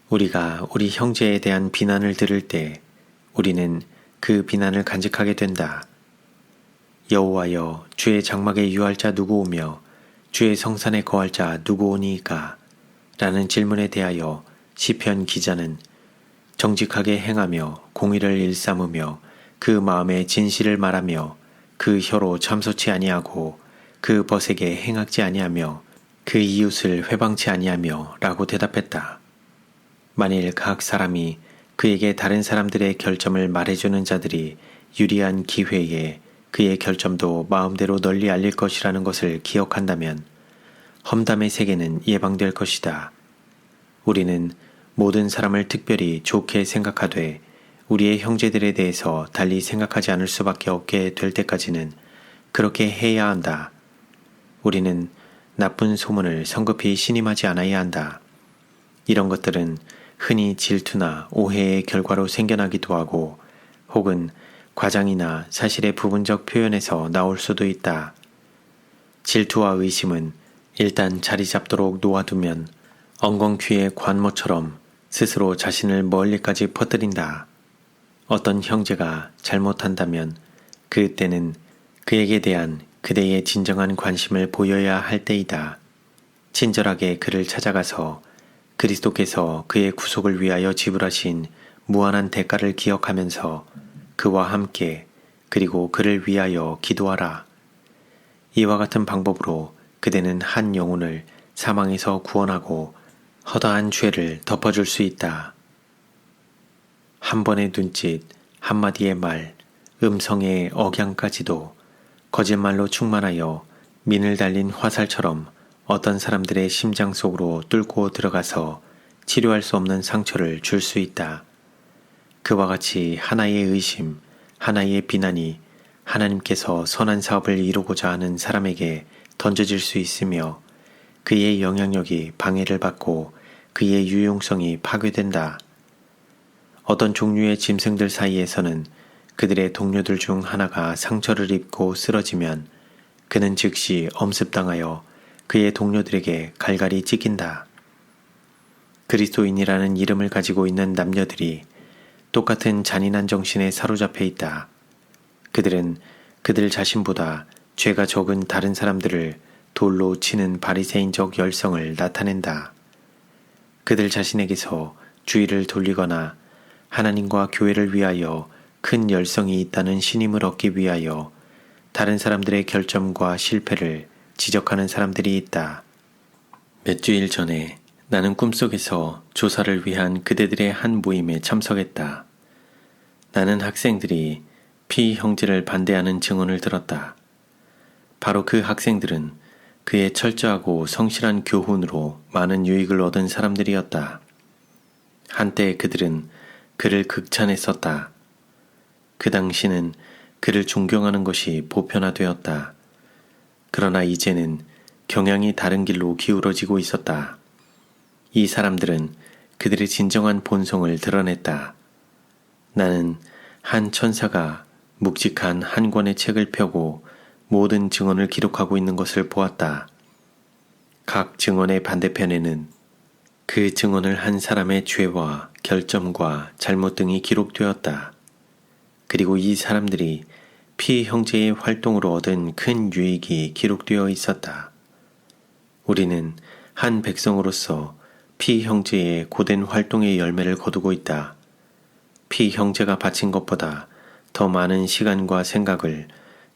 우리가 우리 형제에 대한 비난을 들을 때 우리는 그 비난을 간직하게 된다. 여호와여, 주의 장막에 유할 자 누구 오며 주의 성산에 거할 자 누구 오니이까? 라는 질문에 대하여 시편 기자는 정직하게 행하며 공의를 일삼으며 그 마음에 진실을 말하며 그 혀로 참소치 아니하고 그 벗에게 행악지 아니하며 그 이웃을 회방치 아니하며 라고 대답했다. 만일 각 사람이 그에게 다른 사람들의 결점을 말해주는 자들이 유리한 기회에 그의 결점도 마음대로 널리 알릴 것이라는 것을 기억한다면 험담의 세계는 예방될 것이다. 우리는 모든 사람을 특별히 좋게 생각하되 우리의 형제들에 대해서 달리 생각하지 않을 수밖에 없게 될 때까지는 그렇게 해야 한다. 우리는 나쁜 소문을 성급히 신임하지 않아야 한다. 이런 것들은 흔히 질투나 오해의 결과로 생겨나기도 하고 혹은 과장이나 사실의 부분적 표현에서 나올 수도 있다. 질투와 의심은 일단 자리 잡도록 놓아두면 엉겅퀴의 관모처럼 스스로 자신을 멀리까지 퍼뜨린다. 어떤 형제가 잘못한다면 그때는 그에게 대한 그대의 진정한 관심을 보여야 할 때이다. 친절하게 그를 찾아가서 그리스도께서 그의 구속을 위하여 지불하신 무한한 대가를 기억하면서 그와 함께 그리고 그를 위하여 기도하라. 이와 같은 방법으로 그대는 한 영혼을 사망에서 구원하고 허다한 죄를 덮어줄 수 있다. 한 번의 눈짓, 한마디의 말, 음성의 억양까지도 거짓말로 충만하여 민을 달린 화살처럼 어떤 사람들의 심장 속으로 뚫고 들어가서 치료할 수 없는 상처를 줄 수 있다. 그와 같이 하나의 의심, 하나의 비난이 하나님께서 선한 사업을 이루고자 하는 사람에게 던져질 수 있으며 그의 영향력이 방해를 받고 그의 유용성이 파괴된다. 어떤 종류의 짐승들 사이에서는 그들의 동료들 중 하나가 상처를 입고 쓰러지면 그는 즉시 엄습당하여 그의 동료들에게 갈갈이 찢긴다. 그리스도인이라는 이름을 가지고 있는 남녀들이 똑같은 잔인한 정신에 사로잡혀 있다. 그들은 그들 자신보다 죄가 적은 다른 사람들을 돌로 치는 바리새인적 열성을 나타낸다. 그들 자신에게서 주의를 돌리거나 하나님과 교회를 위하여 큰 열성이 있다는 신임을 얻기 위하여 다른 사람들의 결점과 실패를 지적하는 사람들이 있다. 몇 주일 전에 나는 꿈속에서 조사를 위한 그대들의 한 모임에 참석했다. 나는 학생들이 피 형제를 반대하는 증언을 들었다. 바로 그 학생들은 그의 철저하고 성실한 교훈으로 많은 유익을 얻은 사람들이었다. 한때 그들은 그를 극찬했었다. 그 당시는 그를 존경하는 것이 보편화되었다. 그러나 이제는 경향이 다른 길로 기울어지고 있었다. 이 사람들은 그들의 진정한 본성을 드러냈다. 나는 한 천사가 묵직한 한 권의 책을 펴고 모든 증언을 기록하고 있는 것을 보았다. 각 증언의 반대편에는 그 증언을 한 사람의 죄와 결점과 잘못 등이 기록되었다. 그리고 이 사람들이 피 형제의 활동으로 얻은 큰 유익이 기록되어 있었다. 우리는 한 백성으로서 피 형제의 고된 활동의 열매를 거두고 있다. 피 형제가 바친 것보다 더 많은 시간과 생각을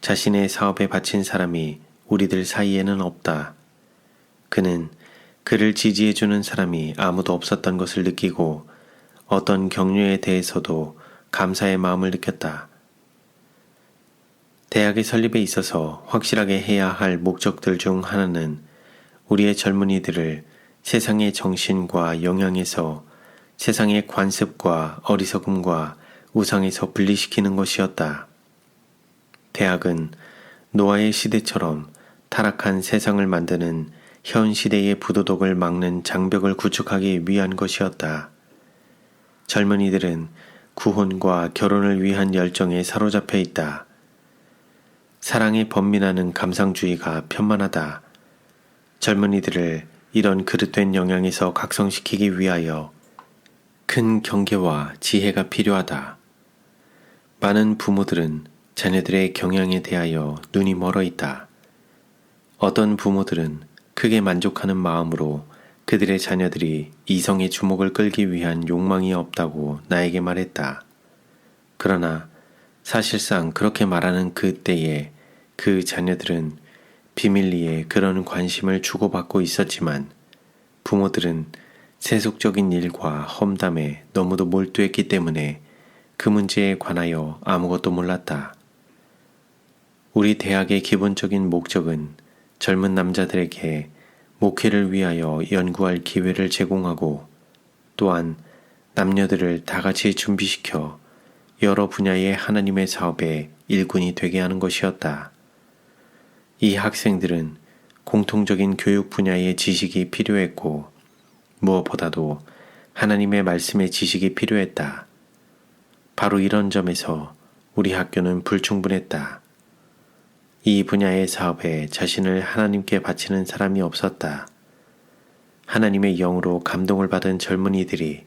자신의 사업에 바친 사람이 우리들 사이에는 없다. 그는 그를 지지해주는 사람이 아무도 없었던 것을 느끼고 어떤 격려에 대해서도 감사의 마음을 느꼈다. 대학의 설립에 있어서 확실하게 해야 할 목적들 중 하나는 우리의 젊은이들을 세상의 정신과 영향에서 세상의 관습과 어리석음과 우상에서 분리시키는 것이었다. 대학은 노아의 시대처럼 타락한 세상을 만드는 현 시대의 부도덕을 막는 장벽을 구축하기 위한 것이었다. 젊은이들은 구혼과 결혼을 위한 열정에 사로잡혀 있다. 사랑에 번민하는 감상주의가 편만하다. 젊은이들을 이런 그릇된 영향에서 각성시키기 위하여 큰 경계와 지혜가 필요하다. 많은 부모들은 자녀들의 경향에 대하여 눈이 멀어 있다. 어떤 부모들은 크게 만족하는 마음으로 그들의 자녀들이 이성의 주목을 끌기 위한 욕망이 없다고 나에게 말했다. 그러나 사실상 그렇게 말하는 그때에 그 자녀들은 비밀리에 그런 관심을 주고받고 있었지만 부모들은 세속적인 일과 험담에 너무도 몰두했기 때문에 그 문제에 관하여 아무것도 몰랐다. 우리 대학의 기본적인 목적은 젊은 남자들에게 목회를 위하여 연구할 기회를 제공하고 또한 남녀들을 다같이 준비시켜 여러 분야의 하나님의 사업에 일꾼이 되게 하는 것이었다. 이 학생들은 공통적인 교육 분야의 지식이 필요했고 무엇보다도 하나님의 말씀의 지식이 필요했다. 바로 이런 점에서 우리 학교는 불충분했다. 이 분야의 사업에 자신을 하나님께 바치는 사람이 없었다. 하나님의 영으로 감동을 받은 젊은이들이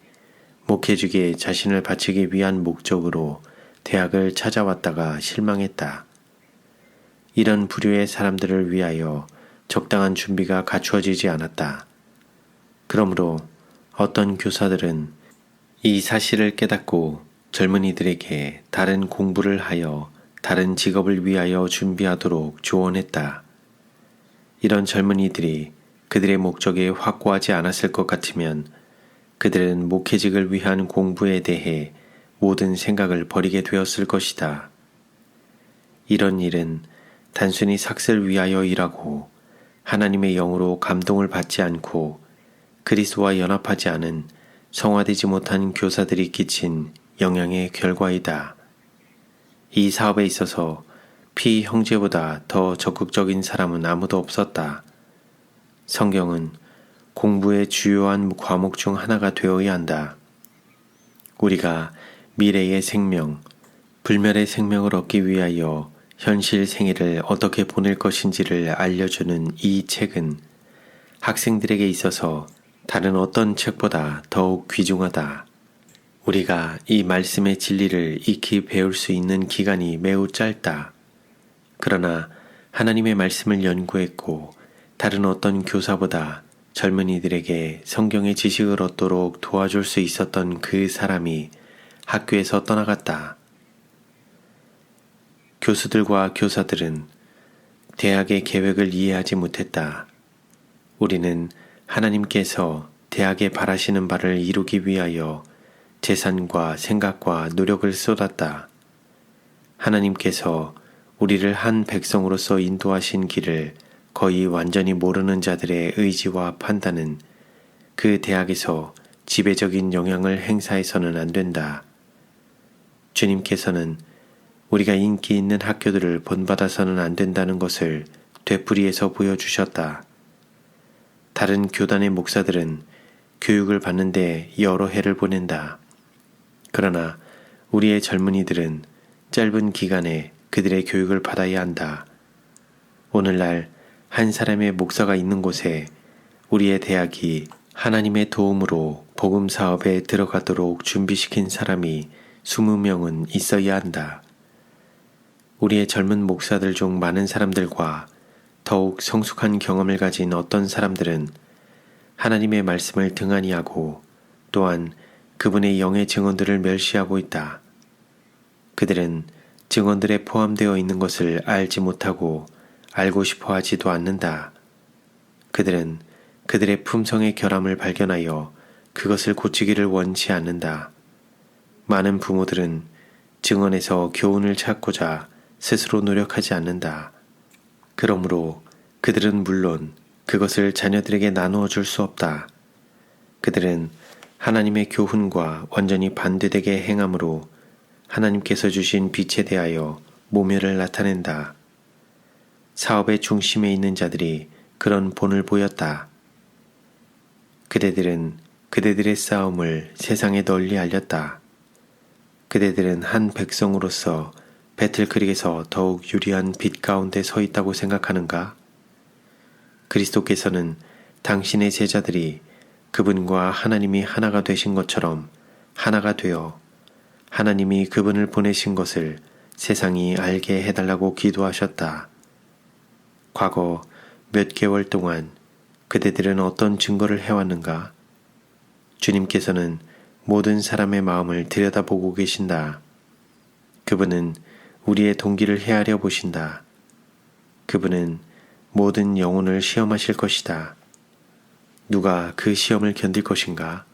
목회직에 자신을 바치기 위한 목적으로 대학을 찾아왔다가 실망했다. 이런 부류의 사람들을 위하여 적당한 준비가 갖추어지지 않았다. 그러므로 어떤 교사들은 이 사실을 깨닫고 젊은이들에게 다른 공부를 하여 다른 직업을 위하여 준비하도록 조언했다. 이런 젊은이들이 그들의 목적에 확고하지 않았을 것 같으면 그들은 목회직을 위한 공부에 대해 모든 생각을 버리게 되었을 것이다. 이런 일은 단순히 삭슬 위하여 일하고 하나님의 영으로 감동을 받지 않고 그리스도와 연합하지 않은 성화되지 못한 교사들이 끼친 영향의 결과이다. 이 사업에 있어서 피 형제보다 더 적극적인 사람은 아무도 없었다. 성경은 공부의 주요한 과목 중 하나가 되어야 한다. 우리가 미래의 생명, 불멸의 생명을 얻기 위하여 현실 생애를 어떻게 보낼 것인지를 알려주는 이 책은 학생들에게 있어서 다른 어떤 책보다 더욱 귀중하다. 우리가 이 말씀의 진리를 익히 배울 수 있는 기간이 매우 짧다. 그러나 하나님의 말씀을 연구했고 다른 어떤 교사보다 젊은이들에게 성경의 지식을 얻도록 도와줄 수 있었던 그 사람이 학교에서 떠나갔다. 교수들과 교사들은 대학의 계획을 이해하지 못했다. 우리는 하나님께서 대학에 바라시는 바를 이루기 위하여 재산과 생각과 노력을 쏟았다. 하나님께서 우리를 한 백성으로서 인도하신 길을 거의 완전히 모르는 자들의 의지와 판단은 그 대학에서 지배적인 영향을 행사해서는 안 된다. 주님께서는 우리가 인기 있는 학교들을 본받아서는 안 된다는 것을 되풀이해서 보여주셨다. 다른 교단의 목사들은 교육을 받는데 여러 해를 보낸다. 그러나 우리의 젊은이들은 짧은 기간에 그들의 교육을 받아야 한다. 오늘날 한 사람의 목사가 있는 곳에 우리의 대학이 하나님의 도움으로 복음 사업에 들어가도록 준비시킨 사람이 20명은 있어야 한다. 우리의 젊은 목사들 중 많은 사람들과 더욱 성숙한 경험을 가진 어떤 사람들은 하나님의 말씀을 등한히 하고 또한 그분의 영의 증언들을 멸시하고 있다. 그들은 증언들에 포함되어 있는 것을 알지 못하고 알고 싶어 하지도 않는다. 그들은 그들의 품성의 결함을 발견하여 그것을 고치기를 원치 않는다. 많은 부모들은 증언에서 교훈을 찾고자 스스로 노력하지 않는다. 그러므로 그들은 물론 그것을 자녀들에게 나누어 줄 수 없다. 그들은 하나님의 교훈과 완전히 반대되게 행함으로 하나님께서 주신 빛에 대하여 모멸을 나타낸다. 사업의 중심에 있는 자들이 그런 본을 보였다. 그대들은 그대들의 싸움을 세상에 널리 알렸다. 그대들은 한 백성으로서 배틀크릭에서 더욱 유리한 빛 가운데 서 있다고 생각하는가? 그리스도께서는 당신의 제자들이 그분과 하나님이 하나가 되신 것처럼 하나가 되어 하나님이 그분을 보내신 것을 세상이 알게 해달라고 기도하셨다. 과거 몇 개월 동안 그대들은 어떤 증거를 해왔는가? 주님께서는 모든 사람의 마음을 들여다보고 계신다. 그분은 우리의 동기를 헤아려 보신다. 그분은 모든 영혼을 시험하실 것이다. 누가 그 시험을 견딜 것인가?